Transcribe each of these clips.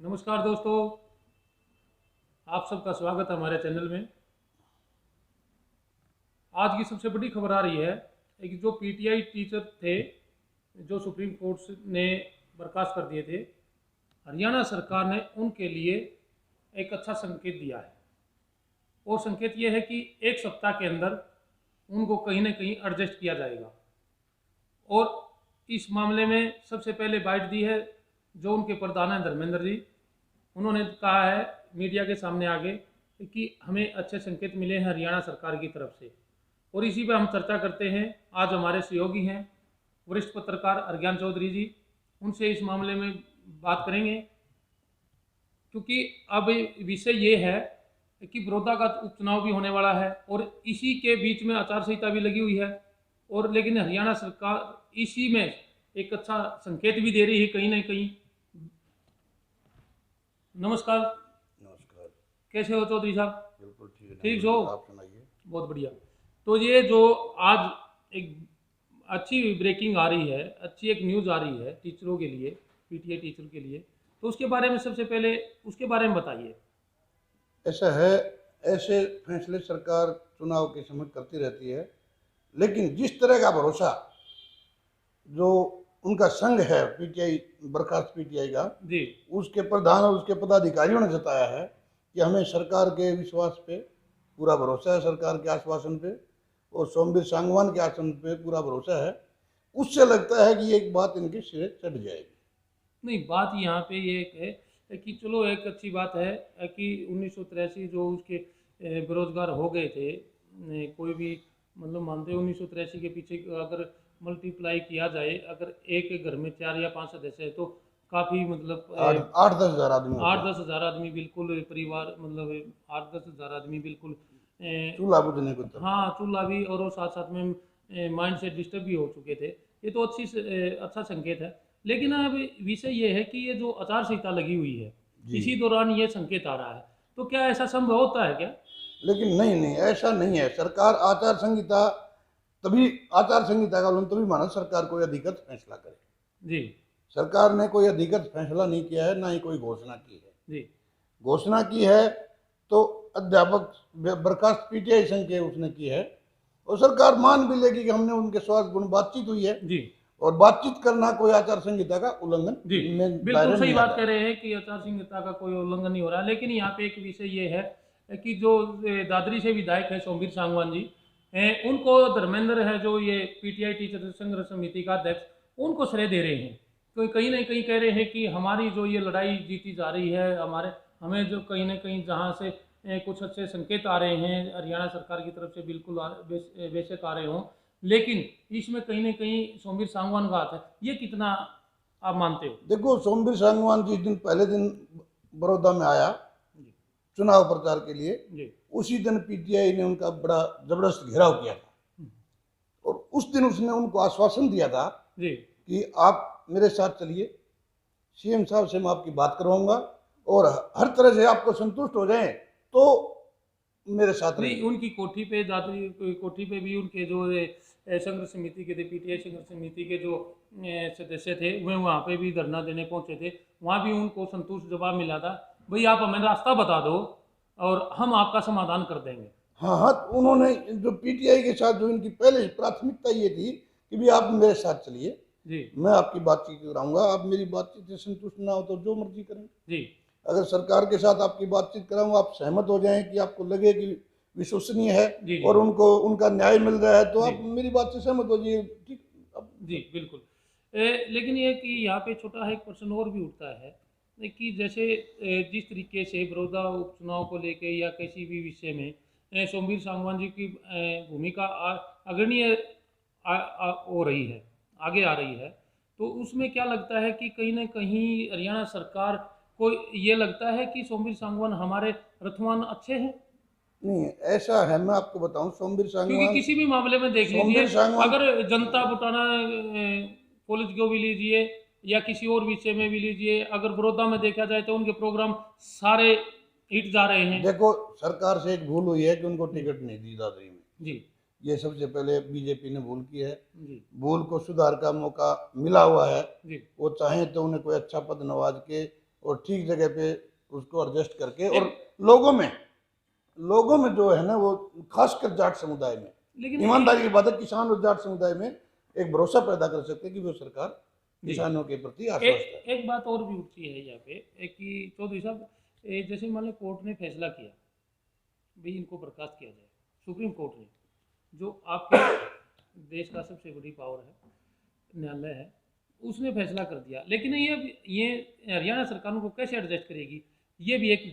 नमस्कार दोस्तों, आप सबका स्वागत है हमारे चैनल में। आज की सबसे बड़ी खबर आ रही है कि जो पीटीआई टीचर थे जो सुप्रीम कोर्ट ने बर्खास्त कर दिए थे, हरियाणा सरकार ने उनके लिए एक अच्छा संकेत दिया है। और संकेत ये है कि एक सप्ताह के अंदर उनको कहीं ना कहीं एडजस्ट किया जाएगा। और इस मामले में सबसे पहले बाइट दी है जो उनके प्रधान हैं धर्मेंद्र जी। उन्होंने कहा है मीडिया के सामने आगे कि हमें अच्छे संकेत मिले हैं हरियाणा सरकार की तरफ से, और इसी पे हम चर्चा करते हैं। आज हमारे सहयोगी हैं वरिष्ठ पत्रकार अर्ज्ञान चौधरी जी, उनसे इस मामले में बात करेंगे। क्योंकि अब विषय ये है कि बड़ौदा का उपचुनाव भी होने वाला है और इसी के बीच में आचार संहिता भी लगी हुई है, और लेकिन हरियाणा सरकार इसी में एक अच्छा संकेत भी दे रही है कहीं ना कहीं। नमस्कार। नमस्कार। कैसे हो चौधरी साहब? बिल्कुल ठीक है। ठीक हो? आप सुनाइए। बहुत बढ़िया। तो ये जो आज एक अच्छी ब्रेकिंग आ रही है, अच्छी एक न्यूज़ आ रही है टीचरों के लिए, पीटीआई टीचर के लिए, तो उसके बारे में सबसे पहले उसके बारे में बताइए। ऐसा है, ऐसे फैसले सरकार चुनाव के समय करती रहती है, लेकिन जिस तरह का भरोसा जो उनका संघ है पीटीआई, बर्खास्त पीटीआई का, जी उसके प्रधान और उसके पदाधिकारियों ने जताया है कि हमें सरकार के विश्वास पे पूरा भरोसा है, सरकार के आश्वासन पे और सोमवीर सांगवान के आश्वासन पे पूरा भरोसा है। उससे लगता है कि एक बात इनके सिरे चढ़ जाएगी। नहीं, बात यहाँ पे ये एक है कि चलो एक अच्छी बात है कि 1983 जो उसके बेरोजगार हो गए थे, कोई भी मतलब मानते हैं 1983 के पीछे अगर मल्टीप्लाई किया जाए, अगर एक घर में 4 या 5 सदस्य है तो काफ़ी मतलब 8-10 हज़ार आदमी होते आठ हैं। दस हज़ार आदमी बिल्कुल परिवार मतलब 8-10 हज़ार आदमी बिल्कुल चूल्हा बुझने को तक। हाँ चूल्हा भी, और वो साथ साथ में माइंड से डिस्टर्ब भी हो चुके थे। ये तो अच्छा संकेत है। लेकिन अब विषय ये है कि ये जो आचार संहिता लगी हुई है, जी। इसी दौरान ये संकेत आ रहा है, तो क्या ऐसा संभव होता है क्या? लेकिन नहीं नहीं, ऐसा नहीं है। सरकार आचार संहिता तभी आचार संहिता का उल्लंघन तभी माना सरकार कोई अधिकृत फैसला करे। जी सरकार ने कोई अधिकृत फैसला नहीं किया है, ना ही कोई घोषणा की है। जी घोषणा की है तो अध्यापक बर्खास्त पीटीआई संघ के उसने की है, और सरकार मान भी लेगी कि हमने उनके स्वास्थ्य गुण बातचीत हुई है, जी और बातचीत करना कोई आचार संहिता का उल्लंघन जी में बिल्कुल दायरे सही नहीं बात आता। कह रहे हैं कि आचार संहिता का कोई उल्लंघन नहीं हो रहा। लेकिन यहाँ पे एक विषय ये है कि जो दादरी से विधायक है सोमवीर सांगवान जी, उनको धर्मेंद्र है जो ये पीटीआई टीचर संघर्ष समिति का अध्यक्ष, उनको श्रेय दे रहे हैं। तो कहीं ना कहीं कह रहे हैं कि हमारी जो ये लड़ाई जीती जा रही है, हमारे हमें जो कहीं ना कहीं जहाँ से कुछ अच्छे संकेत आ रहे हैं हरियाणा सरकार की तरफ से, बिल्कुल बेशक आ रहे हों, लेकिन इसमें कहीं ना कहीं सोमवीर सांगवान का हाथ है। ये कितना आप मानते हो? देखो, सोमवीर सांगवान जिस दिन पहले दिन बड़ौदा में आया जी चुनाव प्रचार के लिए, जी उसी दिन पीटीआई ने उनका बड़ा जबरदस्त घेराव किया था, हम्म, और उस दिन उसने उनको आश्वासन दिया था जी कि आप मेरे साथ चलिए, सीएम साहब से मैं आपकी बात करवाऊंगा, और हर तरह से आपको संतुष्ट हो जाएं तो मेरे साथ नहीं, रहिए। उनकी कोठी पे दादरी कोठी पे भी उनके जो संघर्ष समिति के थे, पीटीआई संघर्ष समिति के जो सदस्य थे, वे वहाँ पे भी धरना देने पहुंचे थे। वहाँ भी उनको संतुष्ट जवाब मिला था, भाई आप हमें रास्ता बता दो और हम आपका समाधान कर देंगे। हाँ हाँ, तो उन्होंने जो पीटीआई के साथ जो इनकी पहले प्राथमिकता ये थी कि भी आप मेरे साथ चलिए, जी मैं आपकी बातचीत कराऊंगा, आप मेरी बातचीत से संतुष्ट ना हो तो जो मर्जी करें। जी अगर सरकार के साथ आपकी बातचीत कराऊंगा, आप सहमत हो जाएं कि आपको लगे कि विश्वसनीय है जी जी और उनको उनका न्याय मिल रहा है, तो जी आप मेरी बात से सहमत हो जाइए। ठीक। अब जी बिल्कुल। लेकिन ये कि यहाँ पे छोटा एक प्रश्न और भी उठता है कि जैसे जिस तरीके से बड़ौदा उपचुनाव को लेके या किसी भी विषय में सोमवीर सांगवान जी की भूमिका अग्रणीय हो रही है, आगे आ रही है, तो उसमें क्या लगता है कि कहीं ना कहीं हरियाणा सरकार को ये लगता है कि सोमवीर सांगवान हमारे रथवान अच्छे हैं? नहीं, ऐसा है, मैं आपको बताऊं, सोमवीर क्योंकि सांगवान, किसी भी मामले में देख लीजिए, सोमवीर सांगवान, अगर जनता बुटाना कॉलेज को भी लीजिए या किसी और विषय में भी लीजिए, अगर बड़ौदा में देखा जाए तो उनके प्रोग्राम सारे हिट जा रहे हैं। देखो, सरकार से एक भूल हुई है कि उनको टिकट नहीं दी दादरी में। जी ये सबसे पहले बीजेपी ने भूल की है। जी भूल को सुधार का मौका मिला हुआ है। जी वो चाहें तो उन्हें कोई अच्छा पद नवाज के और ठीक जगह पे उसको एडजस्ट करके, और लोगों में जो है ना वो खासकर जाट समुदाय में, लेकिन ईमानदारी की बात है, किसान और जाट समुदाय में एक भरोसा पैदा कर सकते हैं कि वो सरकार जी। किसानों के प्रति आश्वस्त है। एक बात और भी उठती है यहाँ पे, एक कि चौधरी साहब, जैसे मान लो कोर्ट ने फैसला किया भाई इनको बर्खास्त किया जाए, सुप्रीम कोर्ट ने, जो आपके देश का सबसे बड़ी पावर है, न्यायालय है, उसने फैसला कर दिया, लेकिन ये हरियाणा सरकार उनको कैसे एडजस्ट करेगी, ये भी एक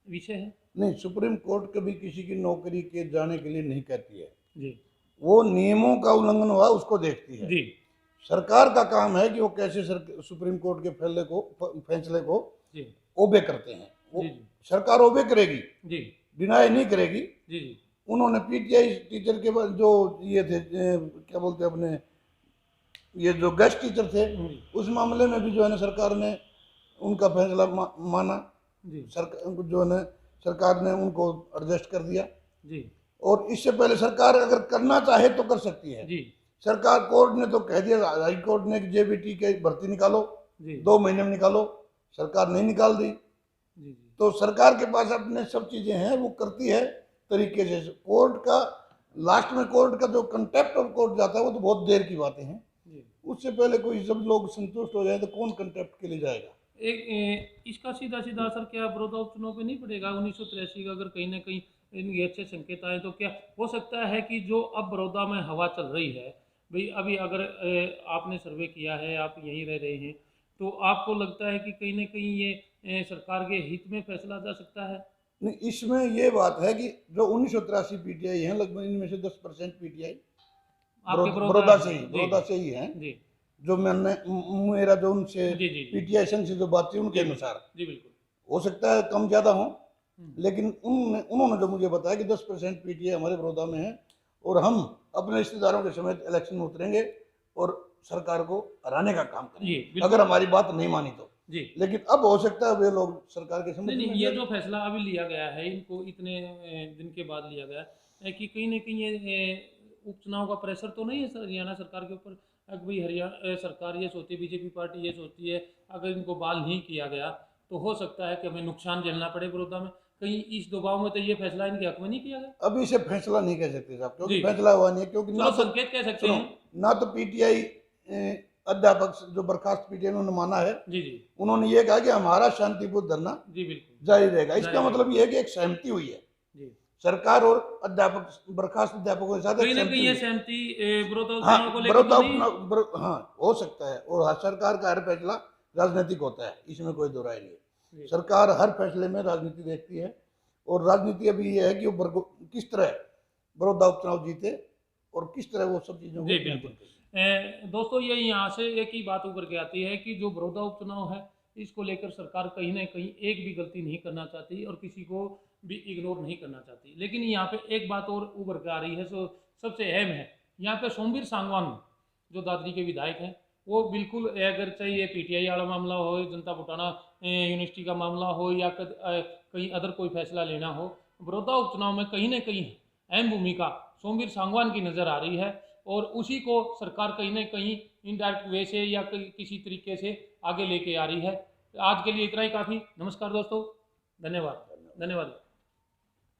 विषय है। नहीं, सुप्रीम कोर्ट कभी किसी की नौकरी के जाने के लिए नहीं कहती है जी वो नियमों का उल्लंघन हुआ उसको देखती है। जी सरकार का काम है कि वो कैसे सुप्रीम कोर्ट के फैसले को जी ओबे करते हैं। वो जी जी सरकार ओबे करेगी, जी डिनाई नहीं करेगी। जी जी उन्होंने पीटीआई टीचर के बाद जो ये थे, क्या बोलते हैं अपने, ये जो गेस्ट टीचर थे, जी उस मामले में भी जो है ना सरकार ने उनका फैसला माना। जी सरकार जो है ना, सरकार ने उनको एडजस्ट कर दिया। जी और इससे पहले सरकार अगर करना चाहे तो कर सकती है। जी सरकार, कोर्ट ने तो कह दिया, हाई कोर्ट ने कि जेबीटी के भर्ती निकालो, जी 2 महीने में निकालो, सरकार नहीं निकाल दी। जी जी तो सरकार के पास अपने सब चीजें हैं, वो करती है तरीके से। कोर्ट का लास्ट में कोर्ट का जो कंटेप्ट ऑफ कोर्ट जाता है वो तो बहुत देर की बातें हैं। जी। उससे पहले कोई जब लोग संतुष्ट हो जाए तो कौन कंटेप्ट के लिए जाएगा। इसका सीधा सीधा असर क्या बड़ौदा उपचुनाव पे नहीं पड़ेगा 1983 का, अगर कहीं ना कहीं इनके अच्छे संकेत आए तो क्या हो सकता है कि जो अब बड़ौदा में हवा चल रही है भाई, अभी अगर आपने सर्वे किया है, आप यहीं रह रहे हैं, तो आपको लगता है कि कहीं ना कहीं ये सरकार के हित में फैसला जा सकता है? नहीं, इसमें ये बात है कि जो 1983 पीटीआई है, लगभग इनमें से 10% पीटीआई आपके बड़ौदा से ही है। जी जो मेरा जो उनसे जी जी पीटीआई संघ से जो बात थी उनके अनुसार, जी बिल्कुल। हो सकता है कम ज्यादा हो, लेकिन उन्होंने जो मुझे बताया कि 10% पीटीआई हमारे बड़ौदा में है, और हम अपने रिश्तेदारों के समेत इलेक्शन में उतरेंगे और सरकार को हराने का काम करेंगे अगर हमारी बात नहीं मानी तो। जी लेकिन अब हो सकता है वे लोग सरकार के नहीं, ये जो फैसला अभी लिया गया है, इनको इतने दिन के बाद लिया गया है कि कहीं ना कहीं ये उपचुनाव का प्रेशर तो नहीं है हरियाणा सरकार के ऊपर? अगर भाई हरियाणा सरकार ये सोचती है, बीजेपी पार्टी ये सोचती है, अगर इनको बहाल नहीं किया गया तो हो सकता है कि हमें नुकसान झेलना पड़े बड़ौदा में, कहीं इस दबाव में तो ये फैसला इनके हक में नहीं किया गया। अभी से फैसला नहीं कह सकते साहब, क्योंकि जी। फैसला हुआ नहीं है। क्योंकि ना तो संकेत कह सकते हैं। ना तो पीटीआई अध्यापक जो बर्खास्त पीटीआई उन्होंने माना है, जी जी उन्होंने ये कहा कि हमारा शांतिपूर्ण धरना जी बिल्कुल जारी रहेगा। इसका मतलब ये है कि एक सहमति हुई है जी, सरकार और अध्यापक, बर्खास्त अध्यापकों के साथ कहीं ना कहीं ये सहमति बड़ौदा उपचुनाव को लेकर तो नहीं? हाँ, हो सकता है। और सरकार का हर फैसला राजनीतिक होता है, इसमें कोई दो राय नहीं है। सरकार हर फैसले में राजनीति देखती है, और राजनीति अभी ये है कि वो किस तरह बड़ौदा उपचुनाव जीते और किस तरह वो सब चीजों जी को बिल्कुल। दोस्तों, ये यहाँ से एक ही बात उभर के आती है कि जो बड़ौदा उपचुनाव है, इसको लेकर सरकार कहीं ना कहीं एक भी गलती नहीं करना चाहती और किसी को भी इग्नोर नहीं करना चाहती। लेकिन यहाँ पे एक बात और उभर के आ रही है, जो सबसे अहम है। यहाँ पे सोमवीर सांगवान जो दादरी के विधायक हैं, वो बिल्कुल, अगर चाहे ये पीटीआई वाला मामला हो, जनता पुटाना यूनिवर्सिटी का मामला हो, या कहीं अदर कोई फैसला लेना हो, बड़ौदा उपचुनाव में कहीं ना कहीं अहम भूमिका सोमवीर सांगवान की नज़र आ रही है, और उसी को सरकार कहीं ना कहीं इनडायरेक्ट वे से या किसी तरीके से आगे लेके आ रही है। आज के लिए इतना ही काफ़ी। नमस्कार दोस्तों, धन्यवाद।